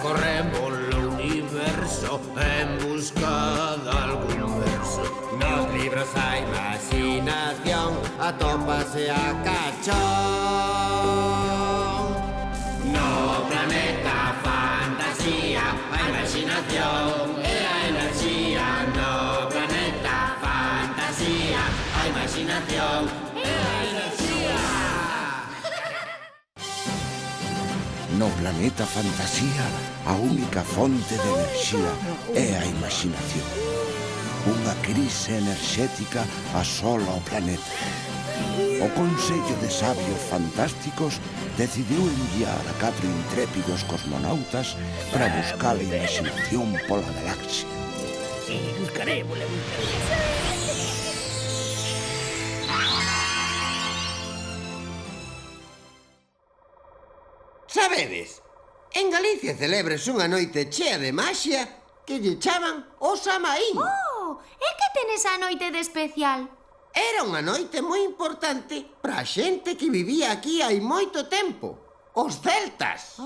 corre polo universo en busca de algún verso. Nos libros a imaginación atópase a cachón. No planeta fantasía a imaginación e a enerxía. No planeta fantasía a imaginación e a enerxía. No planeta fantasía, a única fonte de enerxía é a imaginación. Unha crise enerxética asola o planeta. O Consello de Sabios Fantásticos decidiu enviar a 4 intrépidos cosmonautas para buscar a imaginación pola galaxia. Sí, buscarémosla. Sabedes, en Galicia celebres unha noite chea de maxia que lle chaman o Samaín. Oh, e que ten esa noite de especial? Era unha noite moi importante para a xente que vivía aquí hai moito tempo. Os celtas.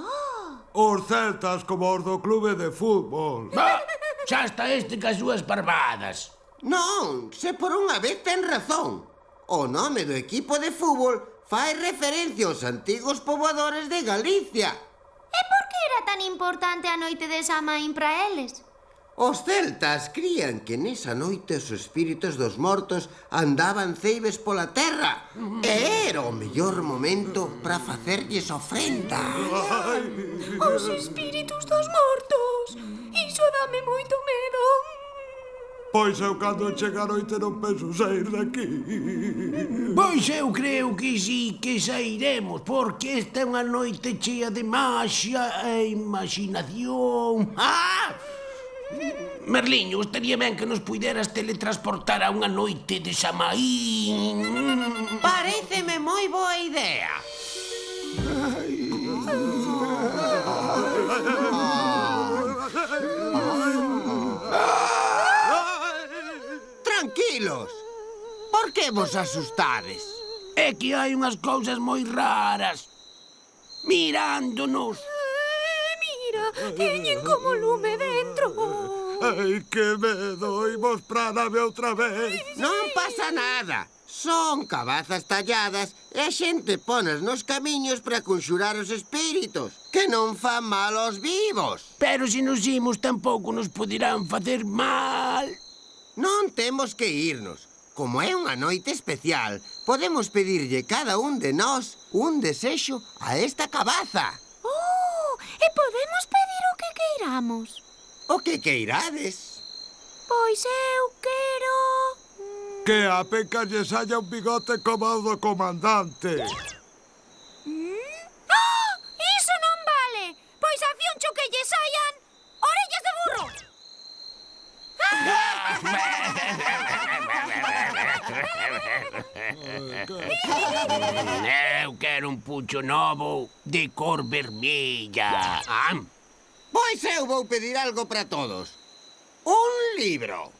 Os celtas como os do clube de fútbol. Bah, xa está este cas súas parvadas. Non, se por unha vez ten razón. O nome do equipo de fútbol fai referencia aos antigos poboadores de Galicia. E por que era tan importante a noite de Samaín para eles? Os celtas crían que nesa noite os espíritos dos mortos andaban ceibes pola terra e era o mellor momento para facerlles ofrenda. Os espíritus dos mortos! Iso dame moito medo. Pois eu cando chega a noite non penso sair daqui. Pois eu creo que sí que sairemos, porque esta é unha noite chea de maxia e imaginación. ¡Ah! Merliño, estaría ben que nos puideras teletransportar a unha noite de Samaín. Paréceme moi boa idea. Tranquilos. Por que vos asustades? É que hai unhas cousas moi raras mirándonos. Mira, teñen como lume dentro. Ai, que medo, imos pra nave outra vez. Non pasa nada. Son cabazas talladas e a xente ponas nos camiños para conxurar os espíritos, que non fan mal aos vivos. Pero se nos imos tampouco nos poderán facer mal. Non temos que irnos. Como é unha noite especial, podemos pedirlle cada un de nós un desexo a esta cabaza. Oh, e podemos pedir o que queiramos. O que queirades? Pois eu quero... Que a Peca lle saia un bigote como o do comandante. Ah, iso non vale. Pois a Fioncho que lle saian orellas de burro. Eu quero un pucho novo de cor vermella. Pois eu vou pedir algo para todos. Un libro.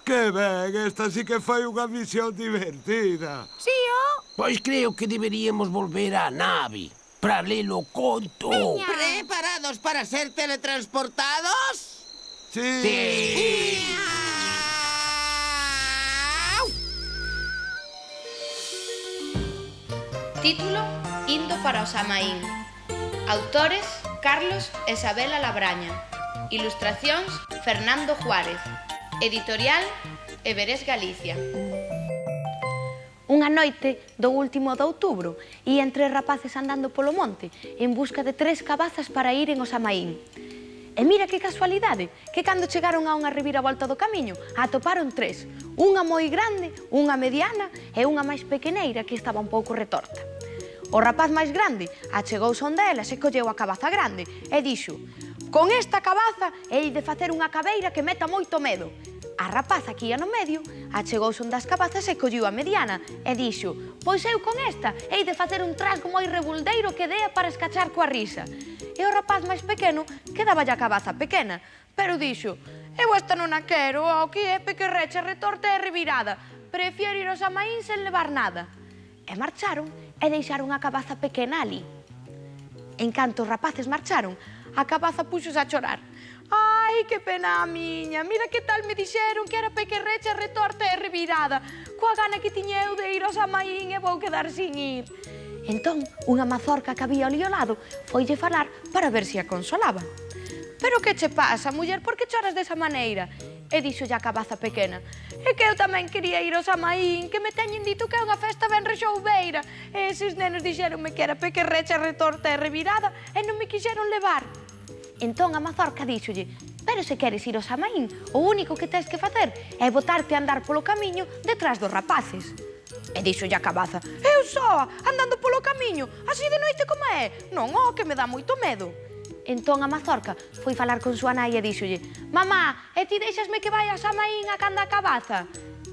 Que ben, esta sí que foi unha misión divertida. Si, oh. Pois creo que deberíamos volver á nave para ler o conto. Veña. ¿Preparados para ser teletransportados? Sí. Título: Indo para o Samaín. Autores: Carlos e Isabela Labraña. Ilustracións: Fernando Juárez. Editorial: Everés Galicia. Unha noite do último de outubro ían 3 rapaces andando polo monte en busca de 3 cabazas para iren ao Samaín. E mira que casualidade, que cando chegaron a unha reviravolta do camiño atoparon 3, unha moi grande, unha mediana e unha máis pequeneira que estaba un pouco retorta. O rapaz máis grande achegouse onde elas e colleu a cabaza grande e dixo: "Con esta cabaza hei de facer unha cabeira que meta moito medo." A rapaza que ia no medio achegouse onde as cabazas e colliu a mediana e dixo: "Pois eu con esta hei de facer un trasgo moi rebuldeiro que dea para escachar coa risa." E o rapaz máis pequeno quedaballe a cabaza pequena, pero dixo: "Eu esta non a quero, o que é pequerrecha, retorta e revirada. Prefiero ir ao Samaín sen levar nada." E marcharon e deixaron a cabaza pequena ali. En canto os rapaces marcharon, a cabaza puxos a chorar. Ai, que pena a miña, mira que tal me dixeron que era pequerrecha, retorta e revirada. Coa gana que tiña eu de ir ao Samaín e vou quedar sin ir. Entón, unha mazorca que había ali ao lado foille falar para ver se a consolaba. Pero que che pasa, muller, por que choras desa maneira? E dixolle a cabaza pequena: é que eu tamén quería ir ao Samaín, que me teñen dito que é unha festa ben rexoubeira. E eses nenos dixeronme que era pequerrecha, retorta e revirada e non me quixeron levar. Entón a mazorca díxolle: pero se queres ir ao Samaín, o único que tens que facer é botarte a andar polo camiño detrás dos rapaces. E díxolle a cabaza: eu soa, andando polo camiño, así de noite como é? Non, que me dá moito medo. Entón a mazorca foi falar con súa nai e díxolle: mamá, e ti deixasme que vai ao Samaín a canda a cabaza?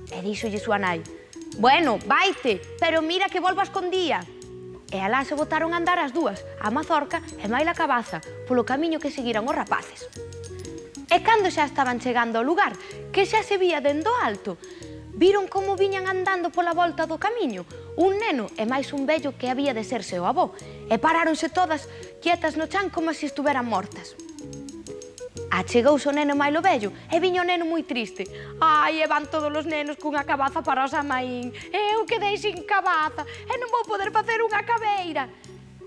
E díxolle súa nai: bueno, vaite, pero mira que volvas con día. E alá se botaron a andar as dúas, a mazorca e maila cabaza, polo camiño que seguiran os rapaces. E cando xa estaban chegando ao lugar, que xa se vía dendo alto, viron como viñan andando pola volta do camiño un neno e máis un vello que había de ser seu avó, e paráronse todas quietas no chan como se estuveran mortas. Achegouse o neno máis o vello e viña o neno moi triste. Ai, e van todos os nenos cunha cabaza para o Samaín. Eu quedei sin cabaza e non vou poder facer unha cabeira.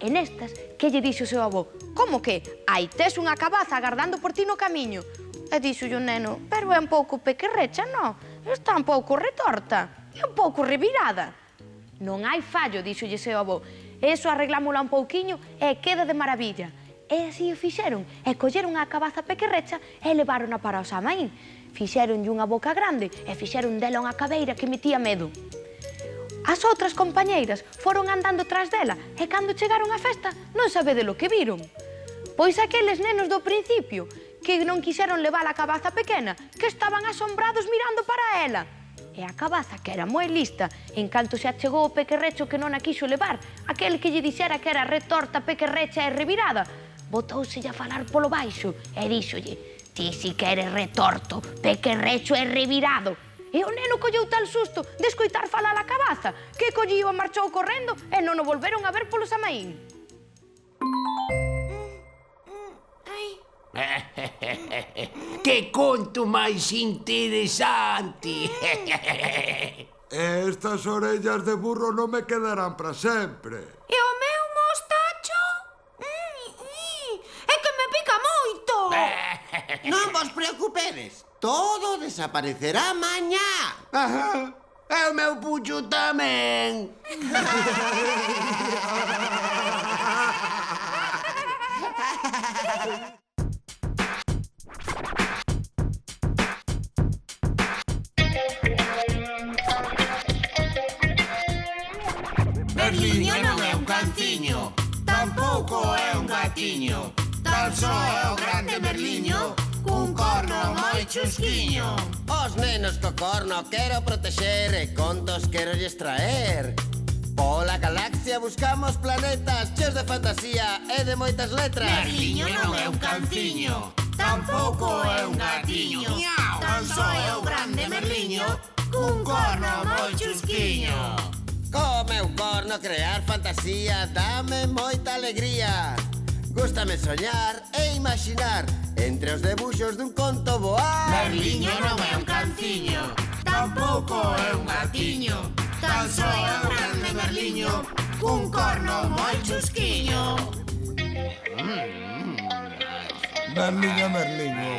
E nestas, que lle dixo o seu avó? Como que? Ai, tes unha cabaza agardando por ti no camiño. E dixo o neno: pero é un pouco pequerrecha, non? Está un pouco retorta, é un pouco revirada. Non hai fallo, dixolle seu avó. Eso arreglámola un pouquiño e queda de maravilla. E así o fixeron, e colleron a cabaza pequerrecha e levarona para o Samaín. Fixeronlle unha boca grande e fixeron dela unha cabeira que metía medo. As outras compañeiras foron andando tras dela e cando chegaron á festa non sabede lo que viron. Pois aqueles nenos do principio que non quixeron levar a cabaza pequena, que estaban asombrados mirando para ela. E a cabaza, que era moi lista, en canto se achegou o pequerrecho que non a quixo levar, aquel que lle dixera que era retorta, pequerrecha e revirada, botouselle a falar polo baixo e díxolle: ti si que eres retorto, pequerrecho e revirado. E o neno colleu tal susto de escoitar falar a cabaza que collío e marchou correndo e non o volveron a ver polo Samaín. Que conto máis interesante! Estas orellas de burro non me quedarán para sempre. E o meu mostacho? É que me pica moito. Non vos preocupedes, todo desaparecerá mañá. Ajá, e o meu pucho tamén. Merliño non é un canciño, tampouco é un gatiño. Tan só é o grande Merliño, cun corno moi chusquiño. Os nenos co corno quero protexer e contos quero lles traer. Pola galaxia buscamos planetas cheos de fantasía e de moitas letras. Merliño non é un canciño, tampouco é un gatiño. Tan só é o grande Merliño, cun corno moi chusquiño. Co meu corno crear fantasía dame moita alegría. Gústame soñar e imaginar entre os debuxos dun conto voar. Merliño non é un canciño, tampouco é un gatiño. Tan só é o grande Merliño, cun corno moi chusquiño. Merliño, Merliño.